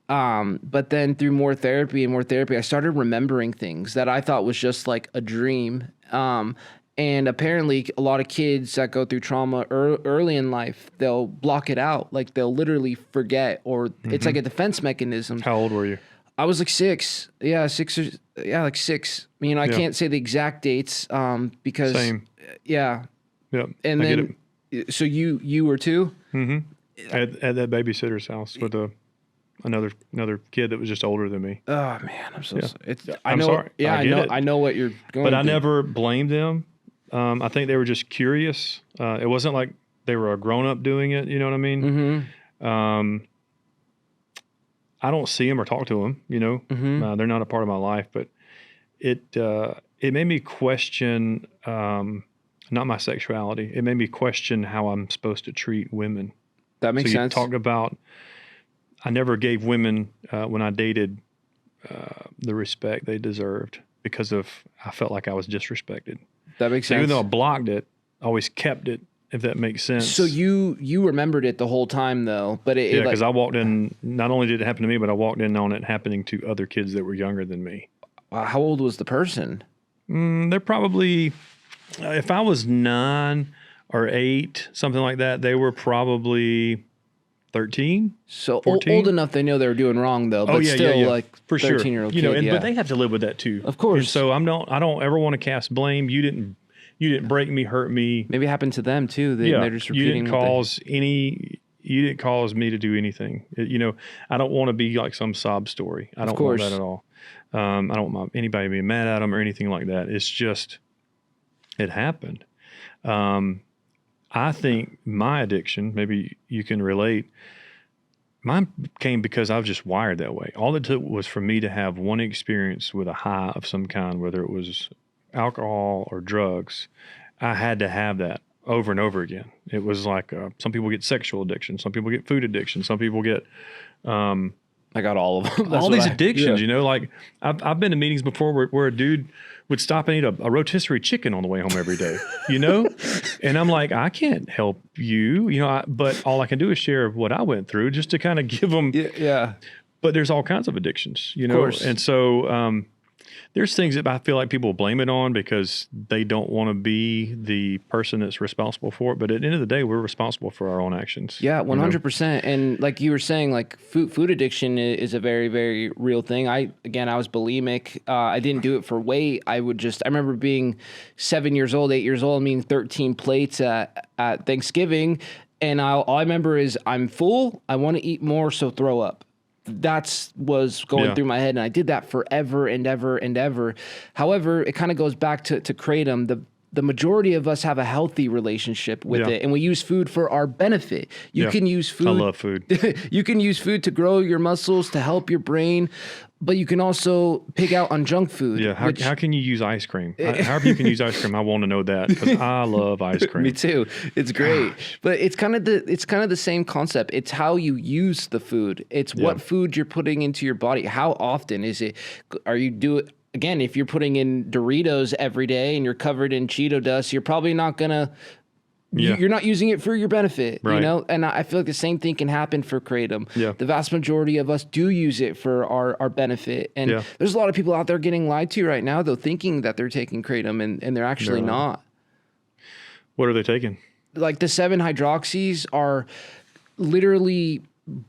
But then through more therapy, I started remembering things that I thought was just like a dream. And apparently a lot of kids that go through trauma early in life, they'll block it out. Like, they'll literally forget, or it's like a defense mechanism. How old were you? I was like 6. Yeah, 6 like 6. You know, I can't say the exact dates because Same. Yeah. Yep. And I then get it. So you were too? At that babysitter's house with another kid that was just older than me. Oh man, I'm so sorry. I'm sorry. Yeah, I know. It. I know what you're going. But through. I never blamed them. I think they were just curious. It wasn't like they were a grown up doing it. You know what I mean? I don't see them or talk to them, they're not a part of my life, but it made me question, not my sexuality. It made me question how I'm supposed to treat women. That makes sense. So you talk about, I never gave women, when I dated, the respect they deserved because I felt like I was disrespected. That makes sense. Even though I blocked it, I always kept it, if that makes sense. So you remembered it the whole time though, but yeah, because I walked in, not only did it happen to me, but I walked in on it happening to other kids that were younger than me. How old was the person? They're probably, if I was 9 or 8, something like that, they were probably 13. So 14. Old enough they know they were doing wrong though, but still like for 13-year-old sure. kid. But they have to live with that too. Of course. And so I don't ever want to cast blame. You didn't break me, hurt me. Maybe it happened to them too. They're just repeating. You didn't cause me to do anything. I don't want to be like some sob story. I don't want that at all. I don't want anybody being mad at them or anything like that. It's just, it happened. I think my addiction, maybe you can relate, mine came because I was just wired that way. All it took was for me to have one experience with a high of some kind, whether it was alcohol or drugs. I had to have that over and over again. It was like, some people get sexual addiction. Some people get food addiction. Some people get, I got all of them. all these addictions, like I've been to meetings before where a dude would stop and eat a rotisserie chicken on the way home every day, and I'm like, I can't help you, but all I can do is share what I went through just to kind of give them. Yeah. But there's all kinds of addictions, Of course. And so, there's things that I feel like people blame it on because they don't want to be the person that's responsible for it. But at the end of the day, we're responsible for our own actions. Yeah, 100%. And like you were saying, like food addiction is a very, very real thing. I was bulimic. I didn't do it for weight. I remember being 7 years old, 8 years old, meaning 13 plates at Thanksgiving. And all I remember is I'm full. I want to eat more, so throw up. That's was going through my head, and I did that forever and ever and ever. However, it kind of goes back to Kratom. The majority of us have a healthy relationship with it, and we use food for our benefit. You can use food. I love food. You can use food to grow your muscles, to help your brain, but you can also pig out on junk food. Yeah, how can you use ice cream? However you can use ice cream, I want to know that because I love ice cream. Me too. It's great. But it's kind of the same concept. It's how you use the food. It's what food you're putting into your body. How often is it? Again, if you're putting in Doritos every day and you're covered in Cheeto dust, you're probably not gonna. You're not using it for your benefit, right. And I feel like the same thing can happen for Kratom. Yeah. The vast majority of us do use it for our benefit. And there's a lot of people out there getting lied to right now, though, thinking that they're taking Kratom and they're actually not. What are they taking? Like the 7-hydroxys are literally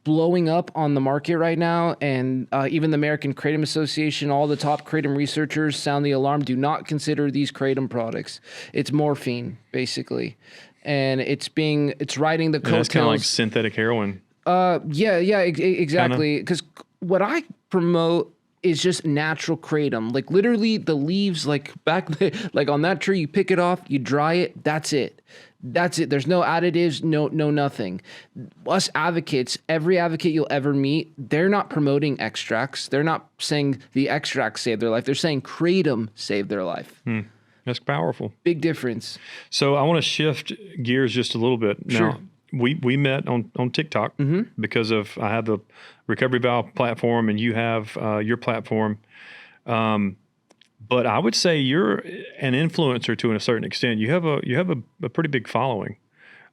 blowing up on the market right now, and even the American Kratom Association, all the top Kratom researchers sound the alarm. Do not consider these Kratom products. It's morphine, basically, and it's riding the coattails. That's kind of like synthetic heroin. Exactly. Because what I promote is just natural Kratom. Like literally the leaves, like back there, like on that tree, you pick it off, you dry it. That's it. There's no additives, no nothing. Us advocates, every advocate you'll ever meet, they're not promoting extracts. They're not saying the extracts saved their life. They're saying Kratom saved their life. That's powerful. Big difference. So I want to shift gears just a little bit. Sure. Now, we met on TikTok because I have the Recovery Vow platform and you have your platform. But I would say you're an influencer to a certain extent. You have a pretty big following.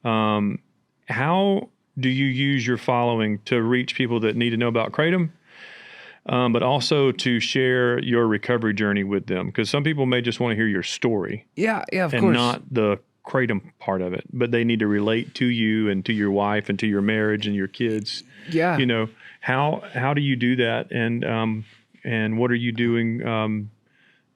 How do you use your following to reach people that need to know about Kratom, but also to share your recovery journey with them? Because some people may just want to hear your story. Yeah, of course. And not the Kratom part of it, but they need to relate to you and to your wife and to your marriage and your kids. Yeah. How do you do that? And what are you doing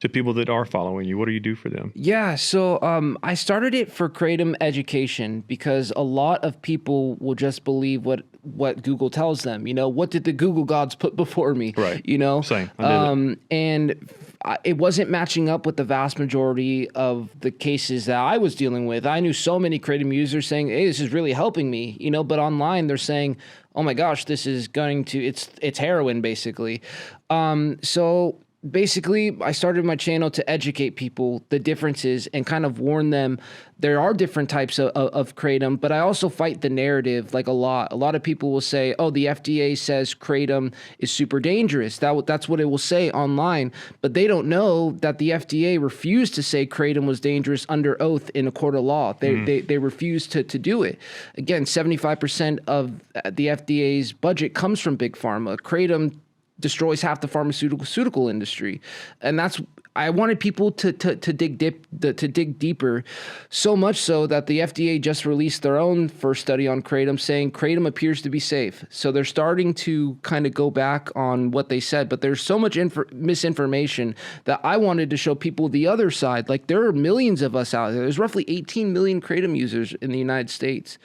to people that are following you? What do you do for them? Yeah, so I started it for Kratom education because a lot of people will just believe what what Google tells them. What did the Google gods put before me? Right. Same. It wasn't matching up with the vast majority of the cases that I was dealing with. I knew so many Kratom users saying, hey, this is really helping me, but online they're saying, oh my gosh, this is it's heroin basically. So basically, I started my channel to educate people the differences and kind of warn them there are different types of Kratom, but I also fight the narrative like a lot. A lot of people will say, oh, the FDA says Kratom is super dangerous. That's what it will say online, but they don't know that the FDA refused to say Kratom was dangerous under oath in a court of law. They refused to do it. Again, 75% of the FDA's budget comes from Big Pharma. Kratom destroys half the pharmaceutical industry. And I wanted people to dig deeper, so much so that the FDA just released their own first study on Kratom saying Kratom appears to be safe. So they're starting to kind of go back on what they said, but there's so much misinformation that I wanted to show people the other side. Like, there are millions of us out there. There's roughly 18 million Kratom users in the United States.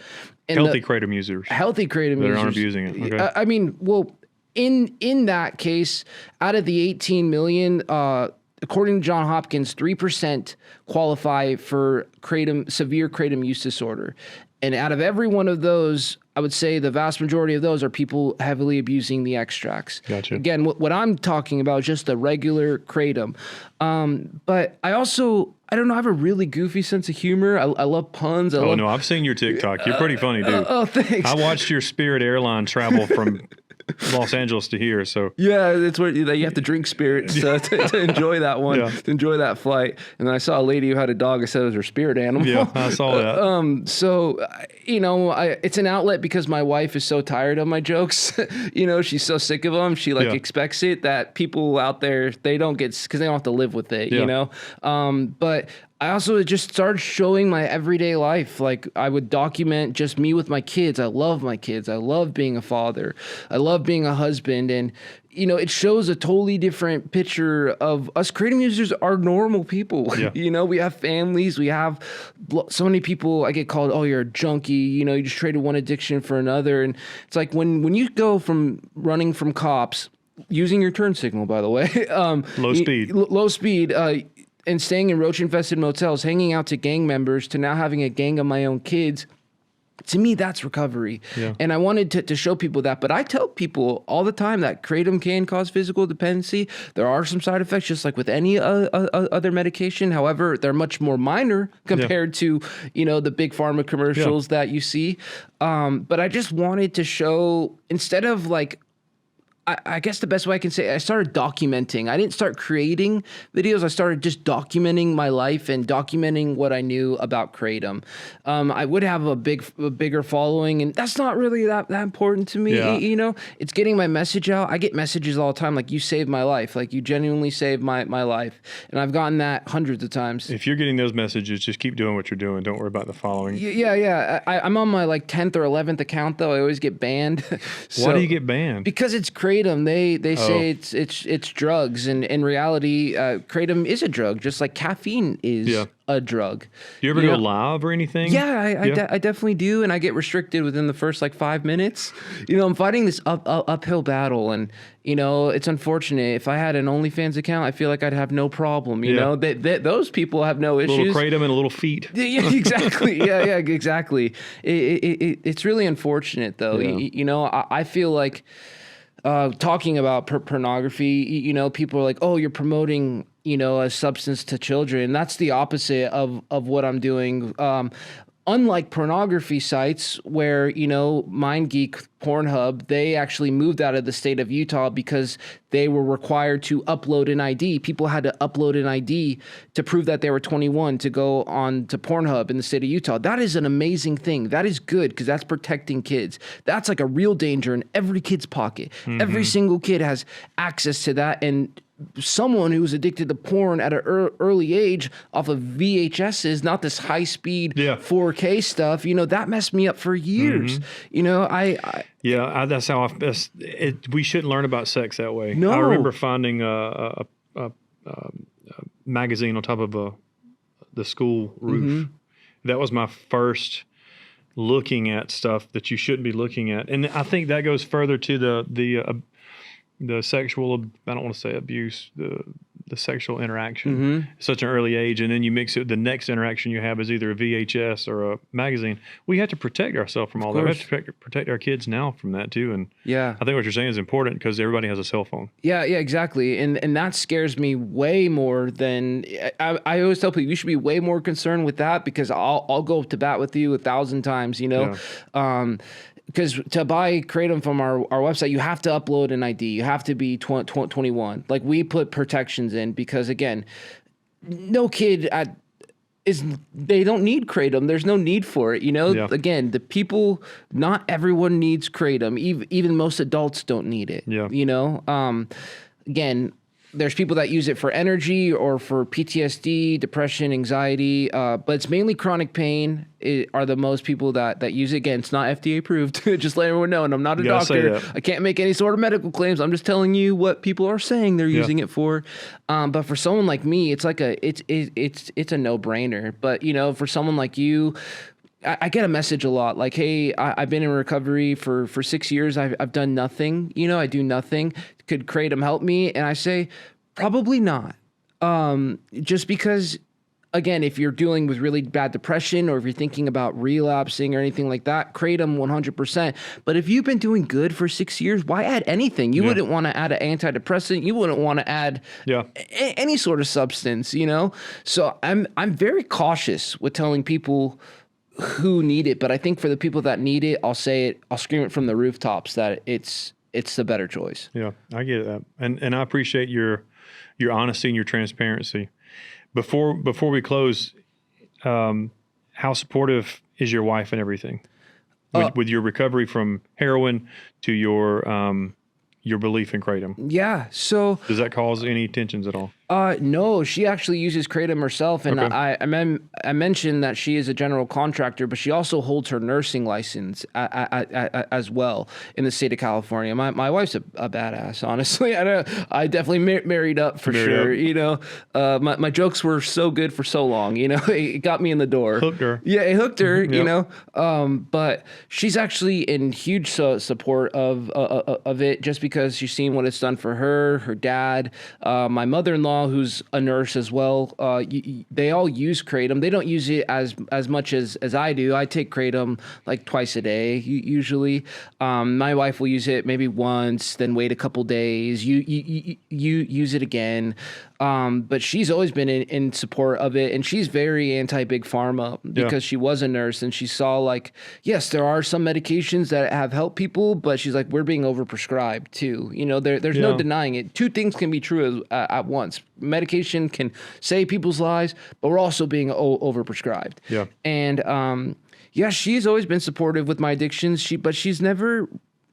And healthy Kratom users. Healthy Kratom users. That aren't abusing it. Okay. I mean, well, in that case, out of the 18 million, according to Johns Hopkins, 3% qualify for severe Kratom use disorder. And out of every one of those, I would say the vast majority of those are people heavily abusing the extracts. Gotcha. Again, what I'm talking about is just the regular Kratom. But I don't know, I have a really goofy sense of humor. I love puns. No, I've seen your TikTok. You're pretty funny, dude. Oh, thanks. I watched your Spirit airline travel from Los Angeles to here, so yeah, it's where you have to drink spirits to enjoy that one, to enjoy that flight. And then I saw a lady who had a dog. I said it was her spirit animal. Yeah, I saw that. So it's an outlet because my wife is so tired of my jokes. She's so sick of them. She expects it, that people out there, they don't get, because they don't have to live with it. But I also just started showing my everyday life. Like, I would document just me with my kids. I love my kids. I love being a father. I love being a husband. And, it shows a totally different picture of us. Kratom users are normal people. Yeah. We have families. We have so many people. I get called, oh, you're a junkie. You just traded one addiction for another. And it's like when you go from running from cops, using your turn signal, by the way. Low speed. And staying in roach-infested motels, hanging out to gang members, to now having a gang of my own kids, to me, that's recovery. Yeah. And I wanted to show people that. But I tell people all the time that Kratom can cause physical dependency. There are some side effects, just like with any other medication. However, they're much more minor compared to, the big pharma commercials that you see. But I just wanted to show, instead of like, I guess the best way I can say it, I started documenting. I didn't start creating videos. I started just documenting my life and documenting what I knew about Kratom. I would have a bigger following, and that's not really that important to me. Yeah. It's getting my message out. I get messages all the time like, you saved my life. Like, you genuinely saved my life. And I've gotten that hundreds of times. If you're getting those messages, just keep doing what you're doing. Don't worry about the following. Yeah. I'm on my 10th or 11th account, though. I always get banned. Why do you get banned? Because it's Kratom. They say it's drugs, and in reality, Kratom is a drug, just like caffeine is a drug. Do you ever go live or anything? Yeah, I definitely do, and I get restricted within the first 5 minutes. I'm fighting this uphill battle, and it's unfortunate. If I had an OnlyFans account, I feel like I'd have no problem. Those people have no issues. A little Kratom and a little feet. Yeah, exactly. yeah, exactly. It's really unfortunate, though. Yeah. I feel like. Talking about pornography, people are like, oh, you're promoting, a substance to children. That's the opposite of what I'm doing. Unlike pornography sites where, MindGeek, Pornhub, they actually moved out of the state of Utah because they were required to upload an ID. People had to upload an ID to prove that they were 21 to go on to Pornhub in the state of Utah. That is an amazing thing. That is good because that's protecting kids. That's like a real danger in every kid's pocket. Mm-hmm. Every single kid has access to that, and someone who's addicted to porn at an early age off of VHSs, not this high-speed 4K stuff, that messed me up for years. Mm-hmm. That's how we shouldn't learn about sex that way. No. I remember finding a magazine on top of the school roof. Mm-hmm. That was my first looking at stuff that you shouldn't be looking at. And I think that goes further to the sexual, I don't want to say abuse, the sexual interaction at such an early age. And then you mix it, the next interaction you have is either a VHS or a magazine. We have to protect ourselves from all that. We have to protect our kids now from that too. And I think what you're saying is important because everybody has a cell phone. Yeah, exactly. And that scares me way more than I always tell people you should be way more concerned with that because I'll go to bat with you 1,000 times, you know. Because to buy Kratom from our website, you have to upload an ID. You have to be 21. Like, we put protections in because, again, no kid they don't need Kratom. There's no need for it, you know? Yeah. Again, not everyone needs Kratom. Even most adults don't need it, you know? Again, there's people that use it for energy or for PTSD, depression, anxiety, but it's mainly chronic pain are the most people that use it. Again, it's not FDA approved. Just let everyone know. And I'm not a doctor. I can't make any sort of medical claims. I'm just telling you what people are saying they're using it for. But for someone like me, it's like it's a no-brainer. But you know, for someone like you, I get a message a lot like, hey, I've been in recovery for 6 years. I've done nothing. You know, I do nothing. Could Kratom help me? And I say, probably not. Just because, again, if you're dealing with really bad depression or if you're thinking about relapsing or anything like that, Kratom 100%. But if you've been doing good for 6 years, why add anything? You wouldn't want to add an antidepressant. You wouldn't want to add any sort of substance, you know? So I'm very cautious with telling people who need it, but I think for the people that need it, I'll scream it from the rooftops that it's the better choice. Yeah, I get that. And I appreciate your honesty and your transparency. Before we close, how supportive is your wife and everything with your recovery from heroin to your belief in Kratom? Yeah. So does that cause any tensions at all? No, she actually uses Kratom herself, and I mentioned that she is a general contractor, but she also holds her nursing license as well in the state of California. My wife's a badass, honestly. I definitely married up for sure. You know, my jokes were so good for so long. You know, it got me in the door. Hooked her. Yeah, it hooked her. You know, but she's actually in huge support of it, just because she's seen what it's done for her dad, my mother-in-law, who's a nurse as well. They all use Kratom. They don't use it as much as I do. I take Kratom like twice a day usually. My wife will use it maybe once, then wait a couple days. You use it again. But she's always been in support of it, and she's very anti-big pharma because she was a nurse and she saw, like, yes, there are some medications that have helped people, but she's like, we're being overprescribed too. You know, there's no denying it. Two things can be true at once. Medication can save people's lives, but we're also being overprescribed. Yeah. And she's always been supportive with my addictions. But she's never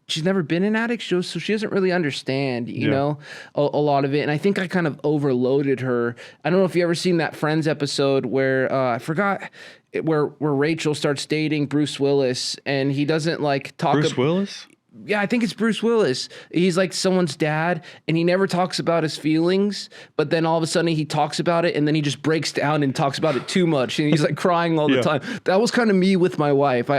been an addict, so she doesn't really understand, you know, a lot of it. And I think I kind of overloaded her. I don't know if you ever seen that Friends episode where I forgot where Rachel starts dating Bruce Willis, and he doesn't like talk. Bruce Willis? Yeah, I think it's Bruce Willis. He's like someone's dad, and he never talks about his feelings, but then all of a sudden he talks about it, and then he just breaks down and talks about it too much, and he's like crying all the time. That was kind of me with my wife.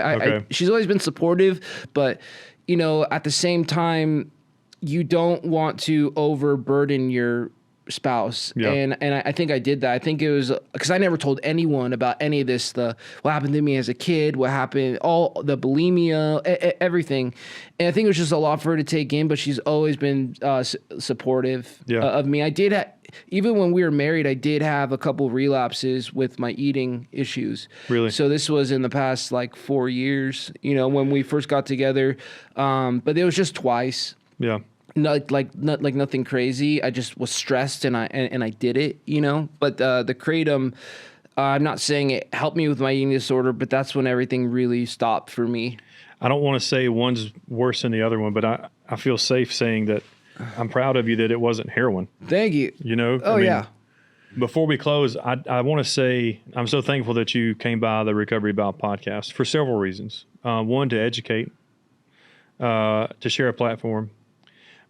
She's always been supportive, but you know, at the same time, you don't want to overburden your spouse. And I think I did that. I think it was because I never told anyone about any of this, what happened to me as a kid, what happened, all the bulimia, everything. And I think it was just a lot for her to take in, but she's always been supportive of me. I did even when we were married, I did have a couple relapses with my eating issues. Really? So this was in the past like 4 years, you know, when we first got together. But it was just twice. Yeah. Not nothing crazy. I just was stressed and I did it, you know. But the Kratom, I'm not saying it helped me with my eating disorder, but that's when everything really stopped for me. I don't want to say one's worse than the other one, but I feel safe saying that I'm proud of you that it wasn't heroin. Thank you. You know? Oh, yeah. Before we close, I want to say I'm so thankful that you came by the Recovery Vow podcast for several reasons. One, to educate, to share a platform.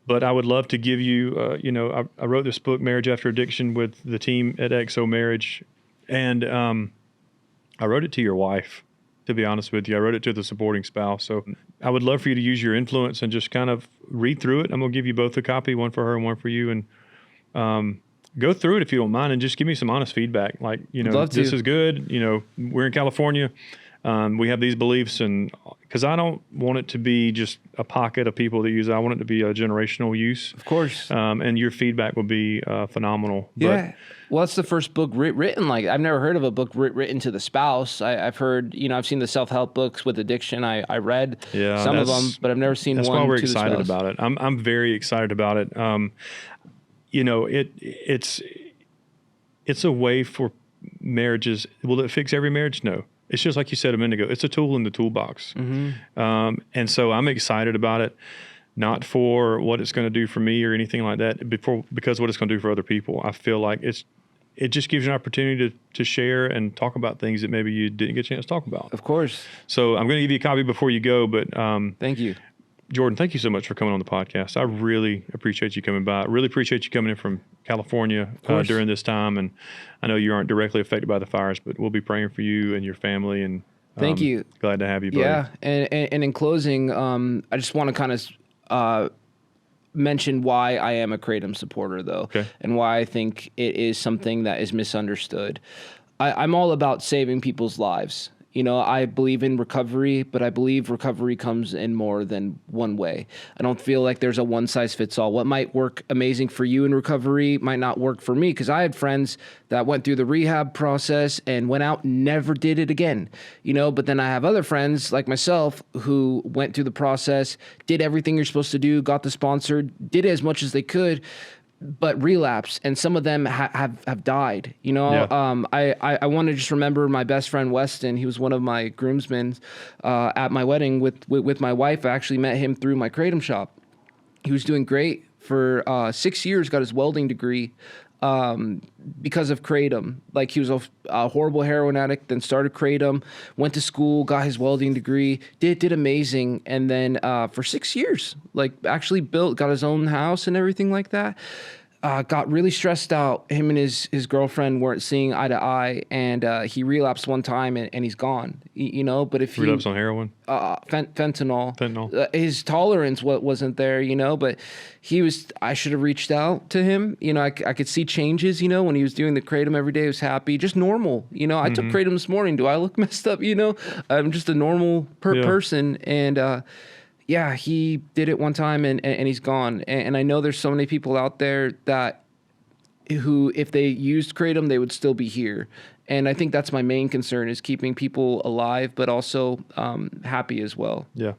But I would love to give you, you know, I wrote this book, Marriage After Addiction, with the team at XO Marriage. And I wrote it to your wife. to be honest with you. I wrote it to the supporting spouse. So I would love for you to use your influence and just kind of read through it. I'm going to give you both a copy, one for her and one for you. And go through it if you don't mind and just give me some honest feedback. Like, this is good. We're in California. We have these beliefs, and because I don't want it to be just a pocket of people that use it. I want it to be a generational use. Of course. And your feedback will be phenomenal. Yeah. Well, that's the first book written. Like, I've never heard of a book written to the spouse. I've heard, I've seen the self-help books with addiction. I read some of them, but I've never seen one to the spouse. That's why we're excited about it. I'm very excited about it. It's a way for marriages. Will it fix every marriage? No. It's just like you said a minute ago. It's a tool in the toolbox. Mm-hmm. And so I'm excited about it, not for what it's going to do for me or anything like that, because what it's going to do for other people. I feel like it just gives you an opportunity to share and talk about things that maybe you didn't get a chance to talk about. Of course. So I'm going to give you a copy before you go, but thank you. Jordan, thank you so much for coming on the podcast. I really appreciate you coming by. I really appreciate you coming in from California during this time. And I know you aren't directly affected by the fires, but we'll be praying for you and your family. And thank you. Glad to have you, buddy. Yeah. And in closing, I just want to kind of mention why I am a Kratom supporter, though, and why I think it is something that is misunderstood. I'm all about saving people's lives. I believe in recovery, but I believe recovery comes in more than one way. I don't feel like there's a one size fits all. What might work amazing for you in recovery might not work for me, because I had friends that went through the rehab process and went out and never did it again. But then I have other friends like myself who went through the process, did everything you're supposed to do, got the sponsor, did as much as they could, but relapse, and some of them have died. I want to just remember my best friend Weston. He was one of my groomsmen at my wedding with my wife. I actually met him through my Kratom shop. He was doing great for 6 years. Got his welding degree because of Kratom. Like, he was a horrible heroin addict, then started Kratom, went to school, got his welding degree, did amazing, and then for 6 years, like, actually got his own house and everything like that. Got really stressed out. Him and his girlfriend weren't seeing eye to eye, and he relapsed one time, and he's gone. But if he relapsed on heroin, fentanyl, his tolerance wasn't there. But I should have reached out to him. I could see changes. When he was doing the Kratom every day, he was happy, just normal. I took Kratom this morning. Do I look messed up? I'm just a normal person, and. Yeah, he did it one time and he's gone. And I know there's so many people out there who, if they used Kratom, they would still be here. And I think that's my main concern, is keeping people alive, but also happy as well. Yeah.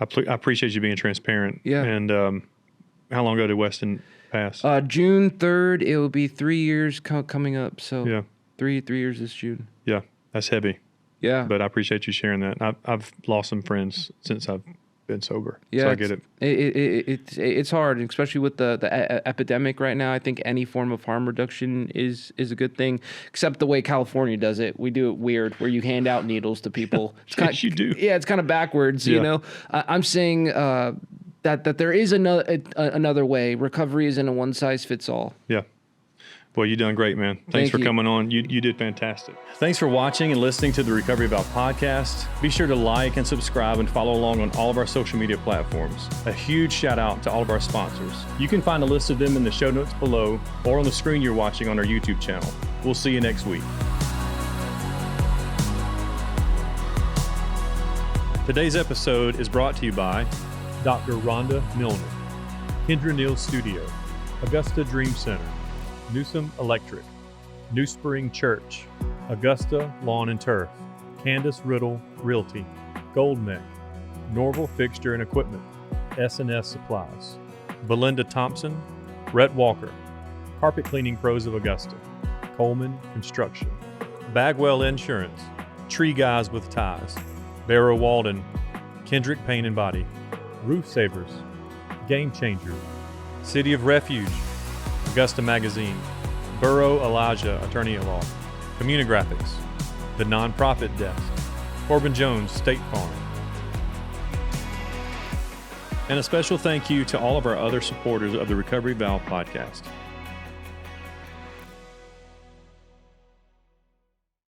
I appreciate you being transparent. Yeah. And how long ago did Weston pass? June 3rd. It will be 3 years coming up. So yeah, 3 years this June. Yeah, that's heavy. Yeah. But I appreciate you sharing that. I've lost some friends since I've been sober. Yeah, so I get it. It's hard, especially with the epidemic right now. I think any form of harm reduction is a good thing, except the way California does it. We do it weird, where you hand out needles to people. Yes, you do. Yeah, it's kind of backwards, I'm saying that there is another way. Recovery isn't a one size fits all. Yeah. Well, you done great, man. Thanks for coming on. You did fantastic. Thanks for watching and listening to the Recovery Vow podcast. Be sure to like and subscribe and follow along on all of our social media platforms. A huge shout out to all of our sponsors. You can find a list of them in the show notes below or on the screen you're watching on our YouTube channel. We'll see you next week. Today's episode is brought to you by Dr. Rhonda Milner, Kendra Neal Studio, Augusta Dream Center, Newsom Electric, New Spring Church, Augusta Lawn and Turf, Candace Riddle Realty, Gold Neck, Norval Fixture and Equipment, S&S Supplies, Belinda Thompson, Rhett Walker, Carpet Cleaning Pros of Augusta, Coleman Construction, Bagwell Insurance, Tree Guys with Ties, Barrow Walden, Kendrick Pain and Body, Roof Savers, Game Changer, City of Refuge, Augusta Magazine, Burrow Elijah Attorney-at-Law, Communigraphics, The Nonprofit Desk, Corbin Jones State Farm. And a special thank you to all of our other supporters of the Recovery Vow podcast.